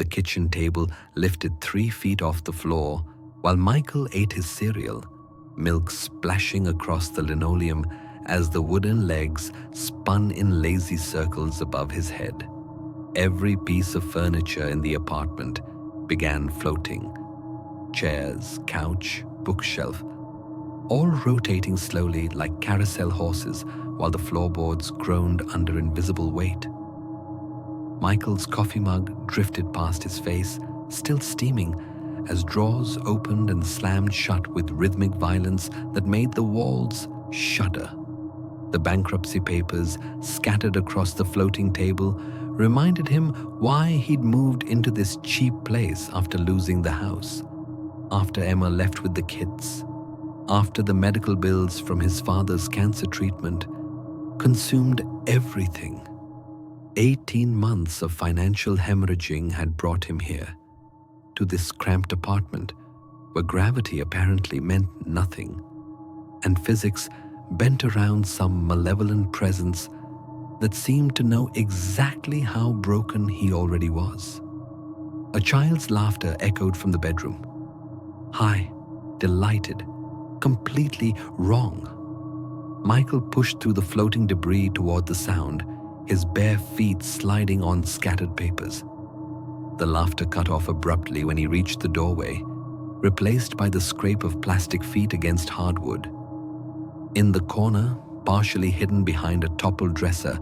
The kitchen table lifted 3 feet off the floor while Michael ate his cereal, milk splashing across the linoleum as the wooden legs spun in lazy circles above his head. Every piece of furniture in the apartment began floating. Chairs, couch, bookshelf, all rotating slowly like carousel horses while the floorboards groaned under invisible weight. Michael's coffee mug drifted past his face, still steaming, as drawers opened and slammed shut with rhythmic violence that made the walls shudder. The bankruptcy papers scattered across the floating table reminded him why he'd moved into this cheap place after losing the house, after Emma left with the kids, after the medical bills from his father's cancer treatment consumed everything. 18 months of financial hemorrhaging had brought him here, to this cramped apartment where gravity apparently meant nothing, and physics bent around some malevolent presence that seemed to know exactly how broken he already was. A child's laughter echoed from the bedroom. High, delighted, completely wrong. Michael pushed through the floating debris toward the sound, his bare feet sliding on scattered papers. The laughter cut off abruptly when he reached the doorway, replaced by the scrape of plastic feet against hardwood. In the corner, partially hidden behind a toppled dresser,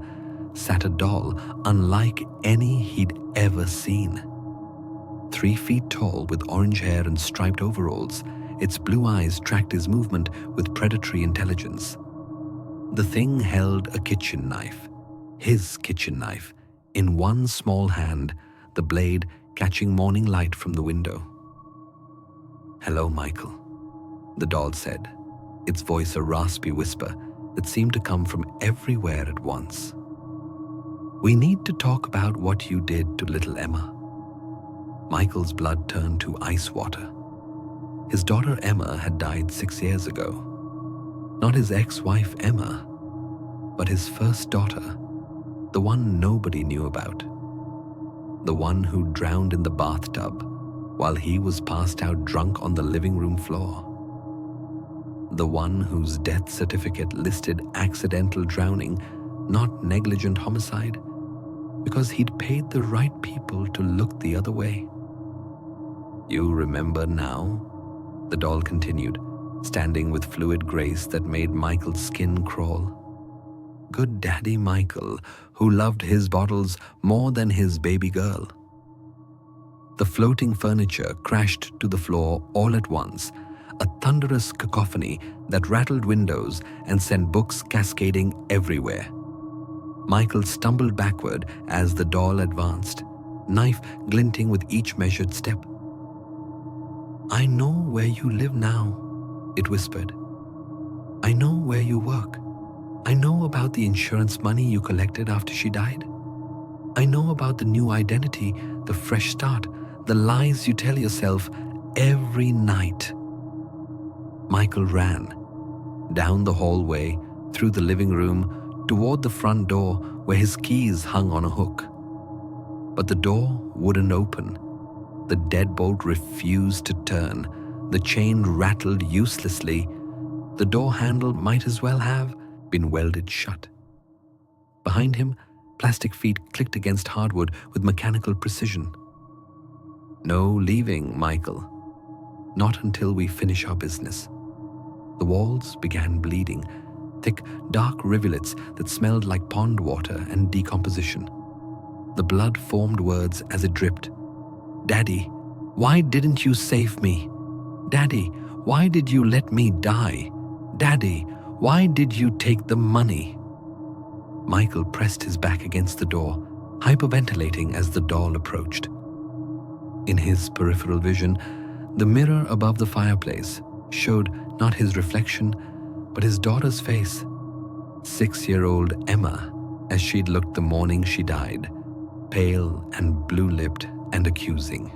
sat a doll unlike any he'd ever seen. 3 feet tall with orange hair and striped overalls, its blue eyes tracked his movement with predatory intelligence. The thing held a kitchen knife, his kitchen knife, in one small hand, the blade catching morning light from the window. "Hello, Michael," the doll said, its voice a raspy whisper that seemed to come from everywhere at once. "We need to talk about what you did to little Emma." Michael's blood turned to ice water. His daughter Emma had died 6 years ago. Not his ex-wife Emma, but his first daughter, the one nobody knew about. The one who drowned in the bathtub while he was passed out drunk on the living room floor. The one whose death certificate listed accidental drowning, not negligent homicide, because he'd paid the right people to look the other way. "You remember now?" the doll continued, standing with fluid grace that made Michael's skin crawl. Good Daddy Michael, who loved his bottles more than his baby girl. The floating furniture crashed to the floor all at once, a thunderous cacophony that rattled windows and sent books cascading everywhere. Michael stumbled backward as the doll advanced, knife glinting with each measured step. "I know where you live now," it whispered. "I know where you work. I know about the insurance money you collected after she died. I know about the new identity, the fresh start, the lies you tell yourself every night." Michael ran, down the hallway, through the living room, toward the front door where his keys hung on a hook. But the door wouldn't open. The deadbolt refused to turn. The chain rattled uselessly. The door handle might as well have been welded shut. Behind him, plastic feet clicked against hardwood with mechanical precision. "No leaving, Michael. Not until we finish our business." The walls began bleeding, thick, dark rivulets that smelled like pond water and decomposition. The blood formed words as it dripped. "Daddy, why didn't you save me? Daddy, why did you let me die? Daddy, why did you take the money?" Michael pressed his back against the door, hyperventilating as the doll approached. In his peripheral vision, the mirror above the fireplace showed not his reflection, but his daughter's face, 6-year-old Emma, as she'd looked the morning she died, pale and blue-lipped and accusing.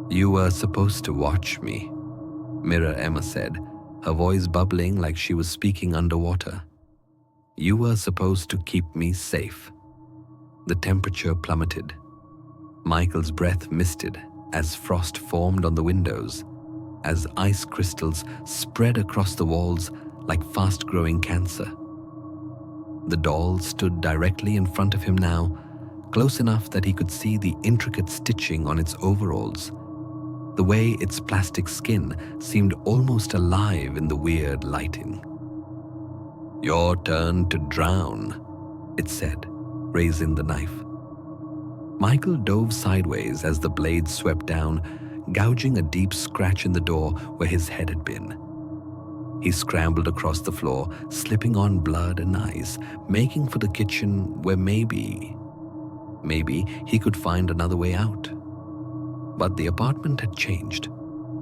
"You were supposed to watch me," Mirror Emma said, her voice bubbling like she was speaking underwater. "You were supposed to keep me safe." The temperature plummeted. Michael's breath misted as frost formed on the windows, as ice crystals spread across the walls like fast-growing cancer. The doll stood directly in front of him now, close enough that he could see the intricate stitching on its overalls, the way its plastic skin seemed almost alive in the weird lighting. "Your turn to drown," it said, raising the knife. Michael dove sideways as the blade swept down, gouging a deep scratch in the door where his head had been. He scrambled across the floor, slipping on blood and ice, making for the kitchen where maybe he could find another way out. But the apartment had changed.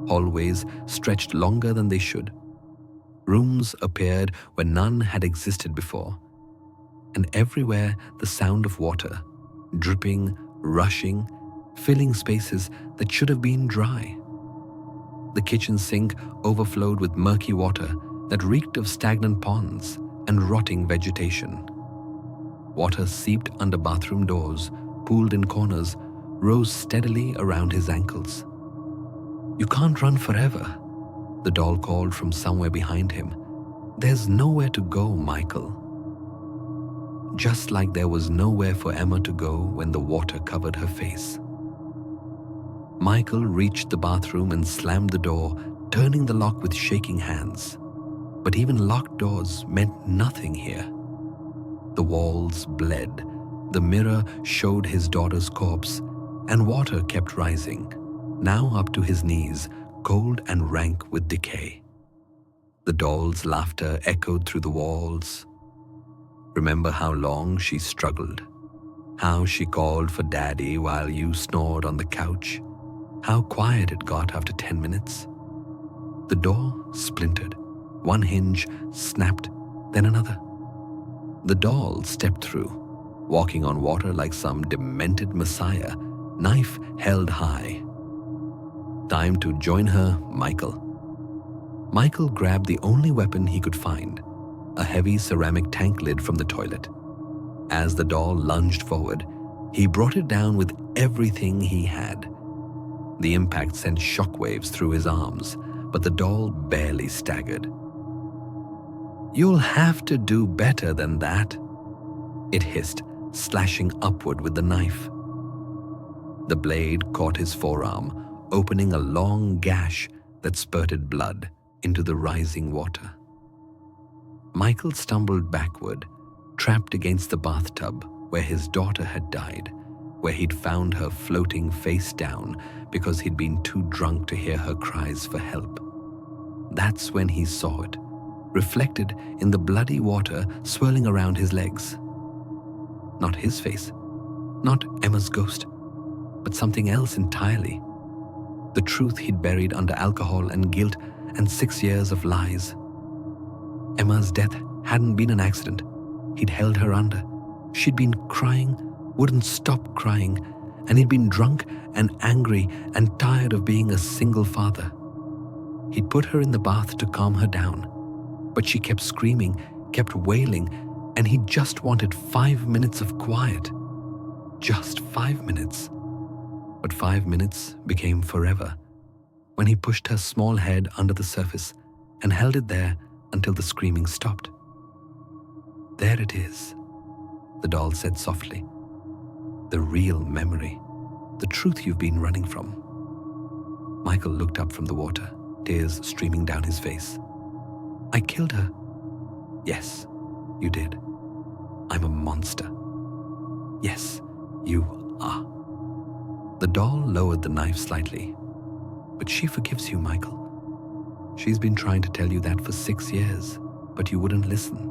Hallways stretched longer than they should. Rooms appeared where none had existed before. And everywhere the sound of water, dripping, rushing, filling spaces that should have been dry. The kitchen sink overflowed with murky water that reeked of stagnant ponds and rotting vegetation. Water seeped under bathroom doors, pooled in corners, rose steadily around his ankles. "You can't run forever," the doll called from somewhere behind him. "There's nowhere to go, Michael." Just like there was nowhere for Emma to go when the water covered her face. Michael reached the bathroom and slammed the door, turning the lock with shaking hands. But even locked doors meant nothing here. The walls bled, the mirror showed his daughter's corpse, and water kept rising, now up to his knees, cold and rank with decay. The doll's laughter echoed through the walls. Remember how long she struggled? How she called for Daddy while you snored on the couch? How quiet it got after 10 minutes? The door splintered. One hinge snapped, then another. The doll stepped through, walking on water like some demented messiah, knife held high. Time to join her, Michael. Michael grabbed the only weapon he could find, a heavy ceramic tank lid from the toilet. As the doll lunged forward, he brought it down with everything he had. The impact sent shockwaves through his arms, but the doll barely staggered. "You'll have to do better than that," it hissed, slashing upward with the knife. The blade caught his forearm, opening a long gash that spurted blood into the rising water. Michael stumbled backward, trapped against the bathtub where his daughter had died, where he'd found her floating face down because he'd been too drunk to hear her cries for help. That's when he saw it, reflected in the bloody water swirling around his legs. Not his face, not Emma's ghost, but something else entirely. The truth he'd buried under alcohol and guilt and 6 years of lies. Emma's death hadn't been an accident. He'd held her under. She'd been crying, wouldn't stop crying, and he'd been drunk and angry and tired of being a single father. He'd put her in the bath to calm her down, but she kept screaming, kept wailing, and he just wanted 5 minutes of quiet. Just 5 minutes. But 5 minutes became forever when he pushed her small head under the surface and held it there until the screaming stopped. "There it is," the doll said softly. "The real memory, the truth you've been running from." Michael looked up from the water, tears streaming down his face. "I killed her." "Yes, you did. I'm a monster." "Yes, you are." The doll lowered the knife slightly. "But she forgives you, Michael. She's been trying to tell you that for 6 years, but you wouldn't listen.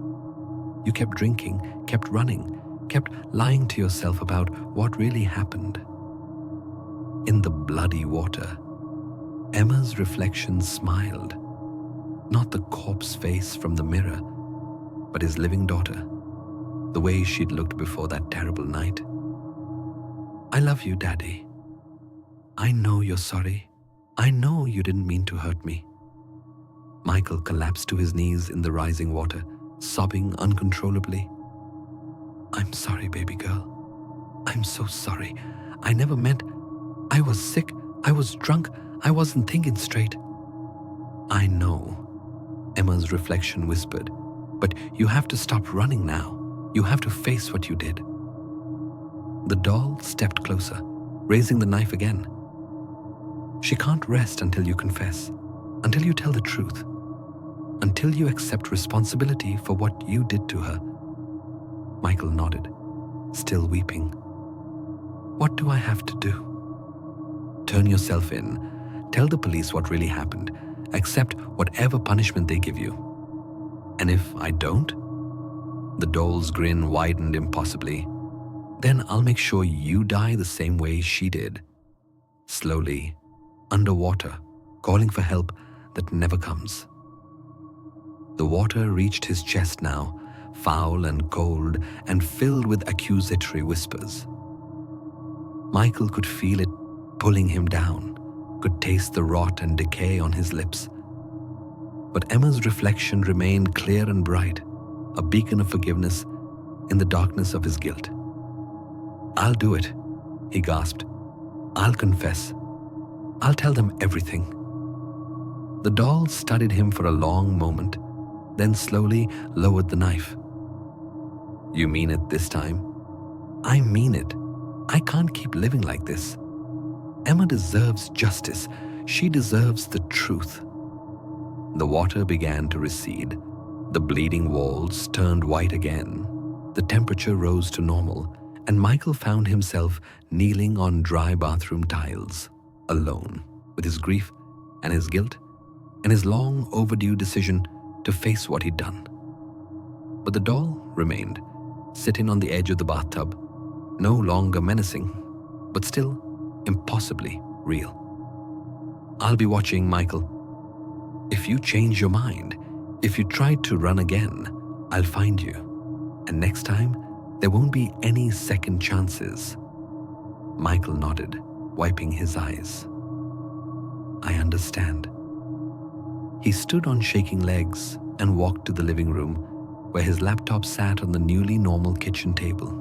You kept drinking, kept running, kept lying to yourself about what really happened." In the bloody water, Emma's reflection smiled. Not the corpse face from the mirror, but his living daughter, the way she'd looked before that terrible night. "I love you, Daddy. I know you're sorry. I know you didn't mean to hurt me." Michael collapsed to his knees in the rising water, sobbing uncontrollably. "I'm sorry, baby girl. I'm so sorry. I never meant. I was sick. I was drunk. I wasn't thinking straight." "I know," Emma's reflection whispered, "but you have to stop running now. You have to face what you did." The doll stepped closer, raising the knife again. "She can't rest until you confess, until you tell the truth, until you accept responsibility for what you did to her." Michael nodded, still weeping. "What do I have to do?" "Turn yourself in. Tell the police what really happened. Accept whatever punishment they give you." "And if I don't?" The doll's grin widened impossibly. "Then I'll make sure you die the same way she did. Slowly, underwater, calling for help that never comes." The water reached his chest now, foul and cold and filled with accusatory whispers. Michael could feel it pulling him down, could taste the rot and decay on his lips. But Emma's reflection remained clear and bright, a beacon of forgiveness in the darkness of his guilt. "I'll do it," he gasped. "I'll confess. I'll tell them everything." The doll studied him for a long moment, then slowly lowered the knife. "You mean it this time?" "I mean it. I can't keep living like this. Emma deserves justice. She deserves the truth." The water began to recede. The bleeding walls turned white again. The temperature rose to normal, and Michael found himself kneeling on dry bathroom tiles, alone, with his grief and his guilt and his long overdue decision to face what he'd done. But the doll remained, sitting on the edge of the bathtub, no longer menacing, but still impossibly real. "I'll be watching, Michael. If you change your mind, if you try to run again, I'll find you. And next time, there won't be any second chances." Michael nodded, wiping his eyes. "I understand." He stood on shaking legs and walked to the living room, where his laptop sat on the newly normal kitchen table.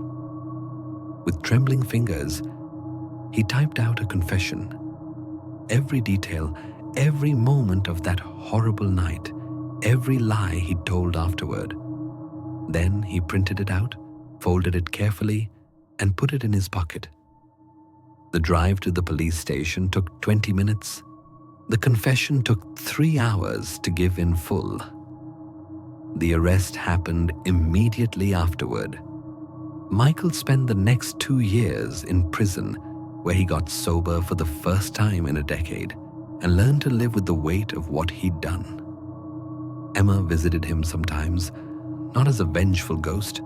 With trembling fingers, he typed out a confession. Every detail, every moment of that horrible night, every lie he'd told afterward. Then he printed it out, folded it carefully, and put it in his pocket. The drive to the police station took 20 minutes. The confession took 3 hours to give in full. The arrest happened immediately afterward. Michael spent the next 2 years in prison, where he got sober for the first time in a decade and learned to live with the weight of what he'd done. Emma visited him sometimes, not as a vengeful ghost,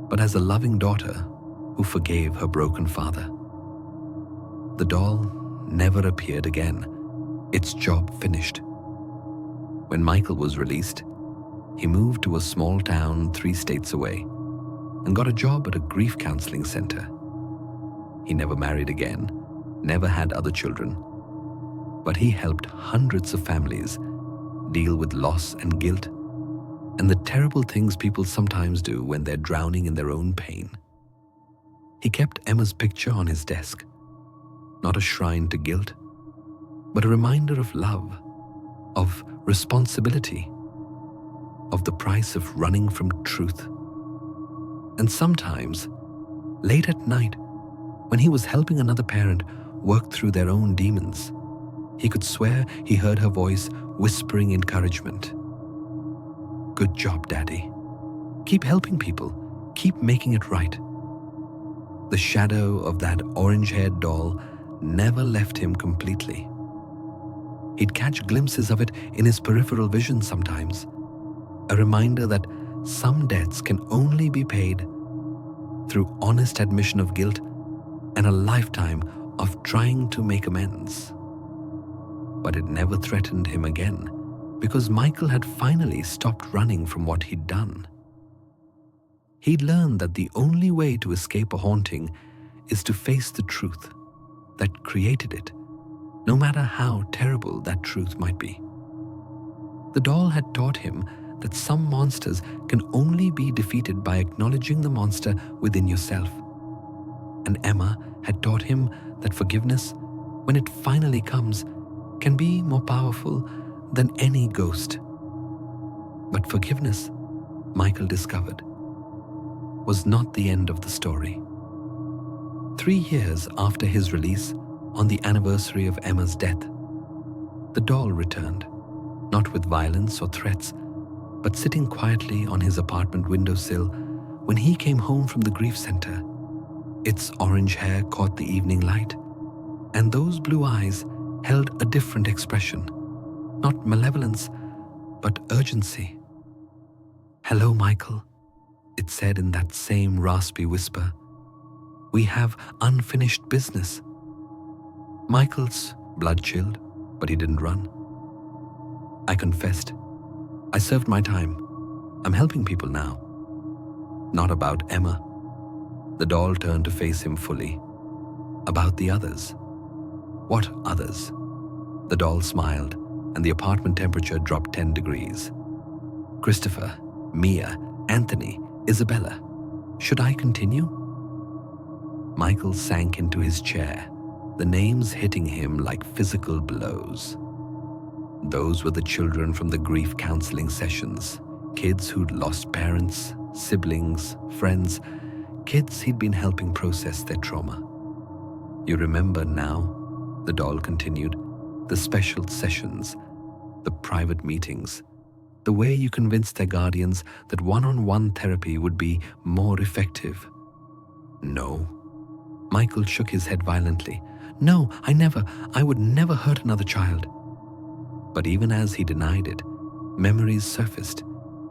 but as a loving daughter who forgave her broken father. The doll never appeared again, its job finished. When Michael was released, he moved to a small town 3 states away and got a job at a grief counseling center. He never married again, never had other children, but he helped hundreds of families deal with loss and guilt and the terrible things people sometimes do when they're drowning in their own pain. He kept Emma's picture on his desk, not a shrine to guilt, but a reminder of love, of responsibility, of the price of running from truth. And sometimes, late at night, when he was helping another parent work through their own demons, he could swear he heard her voice whispering encouragement. "Good job, Daddy. Keep helping people. Keep making it right." The shadow of that orange-haired doll never left him completely. He'd catch glimpses of it in his peripheral vision sometimes, a reminder that some debts can only be paid through honest admission of guilt and a lifetime of trying to make amends. But it never threatened him again, because Michael had finally stopped running from what he'd done. He'd learned that the only way to escape a haunting is to face the truth that created it, no matter how terrible that truth might be. The doll had taught him that some monsters can only be defeated by acknowledging the monster within yourself. and Emma had taught him that forgiveness, when it finally comes, can be more powerful than any ghost. But forgiveness, Michael discovered, was not the end of the story. 3 years after his release, on the anniversary of Emma's death, the doll returned, not with violence or threats, but sitting quietly on his apartment windowsill when he came home from the grief center. Its orange hair caught the evening light, and those blue eyes held a different expression, not malevolence, but urgency. "Hello, Michael," it said in that same raspy whisper. "We have unfinished business." Michael's blood chilled, but he didn't run. "I confessed. I served my time. I'm helping people now." "Not about Emma." The doll turned to face him fully. "About the others." "What others?" The doll smiled, and the apartment temperature dropped 10 degrees. "Christopher, Mia, Anthony, Isabella. Should I continue?" Michael sank into his chair, the names hitting him like physical blows. Those were the children from the grief counseling sessions, kids who'd lost parents, siblings, friends, kids he'd been helping process their trauma. "You remember now," the doll continued, "the special sessions, the private meetings, the way you convinced their guardians that one-on-one therapy would be more effective." "No." Michael shook his head violently. "No, I would never hurt another child." But even as he denied it, memories surfaced,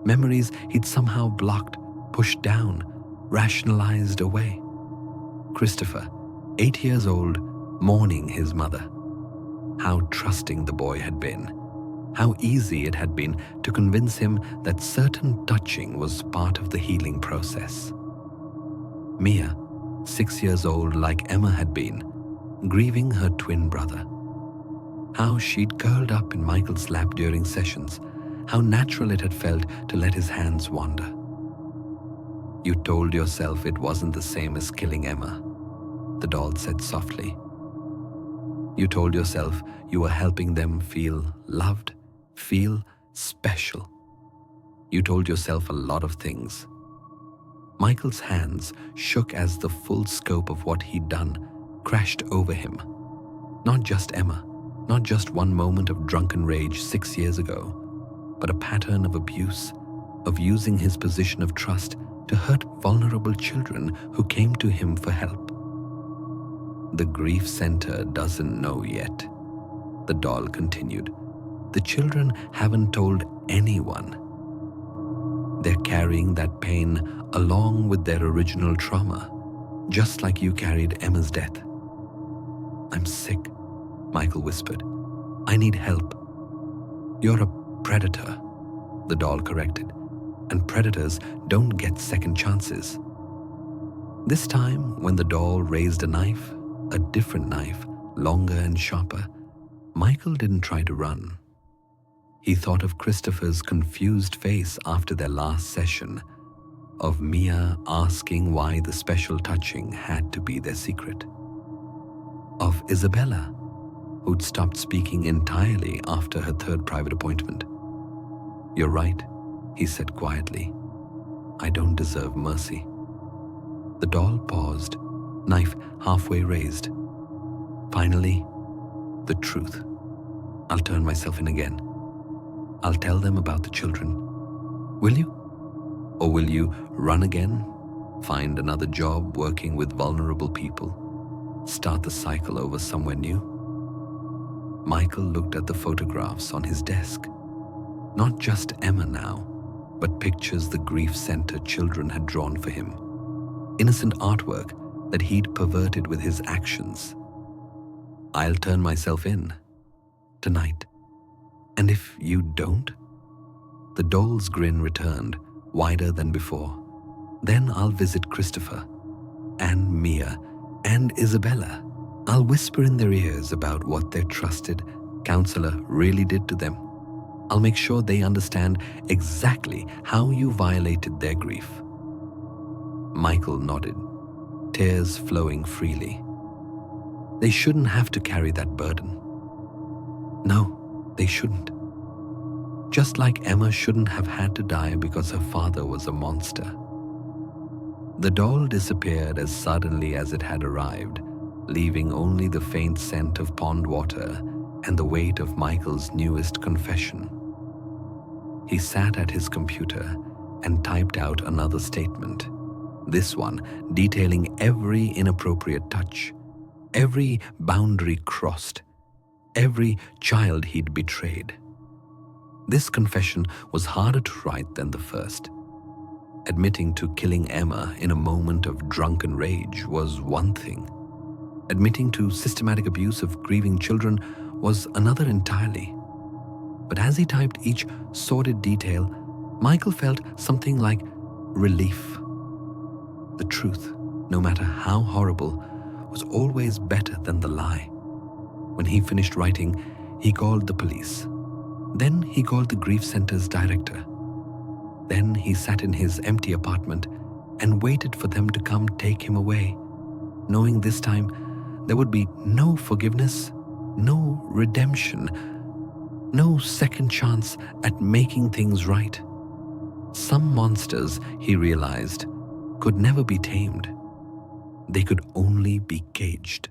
memories he'd somehow blocked, pushed down, rationalized away. Christopher, 8 years old, mourning his mother. How trusting the boy had been. How easy it had been to convince him that certain touching was part of the healing process. Mia, 6 years old like Emma had been, grieving her twin brother. How she'd curled up in Michael's lap during sessions, how natural it had felt to let his hands wander. "You told yourself it wasn't the same as killing Emma," the doll said softly. "You told yourself you were helping them feel loved, feel special. You told yourself a lot of things." Michael's hands shook as the full scope of what he'd done crashed over him. Not just Emma, not just one moment of drunken rage 6 years ago, but a pattern of abuse, of using his position of trust to hurt vulnerable children who came to him for help. "The grief center doesn't know yet," the doll continued. "The children haven't told anyone. They're carrying that pain along with their original trauma, just like you carried Emma's death." "I'm sick," Michael whispered. "I need help." "You're a predator," the doll corrected, "and predators don't get second chances." This time, when the doll raised a knife, a different knife, longer and sharper, Michael didn't try to run. He thought of Christopher's confused face after their last session, of Mia asking why the special touching had to be their secret, of Isabella, who'd stopped speaking entirely after her 3rd private appointment. "You're right," he said quietly. "I don't deserve mercy." The doll paused, knife halfway raised. "Finally, the truth. I'll turn myself in again. I'll tell them about the children. Will you? Or will you run again, find another job working with vulnerable people, start the cycle over somewhere new?" Michael looked at the photographs on his desk. Not just Emma now, but pictures the grief center children had drawn for him. Innocent artwork that he'd perverted with his actions. "I'll turn myself in. Tonight. And if you don't?" The doll's grin returned, wider than before. "Then I'll visit Christopher, and Mia, and Isabella. I'll whisper in their ears about what their trusted counselor really did to them. I'll make sure they understand exactly how you violated their grief." Michael nodded. tears flowing freely. They shouldn't have to carry that burden. No, they shouldn't. Just like Emma shouldn't have had to die because her father was a monster. The doll disappeared as suddenly as it had arrived, leaving only the faint scent of pond water and the weight of Michael's newest confession. He sat at his computer and typed out another statement, this one detailing every inappropriate touch, every boundary crossed, every child he'd betrayed. This confession was harder to write than the first. Admitting to killing Emma in a moment of drunken rage was one thing. Admitting to systematic abuse of grieving children was another entirely. But as he typed each sordid detail, Michael felt something like relief. The truth, no matter how horrible, was always better than the lie. When he finished writing, he called the police. Then he called the grief center's director. Then he sat in his empty apartment and waited for them to come take him away, knowing this time there would be no forgiveness, no redemption, no second chance at making things right. Some monsters, he realized, could never be tamed. They could only be caged.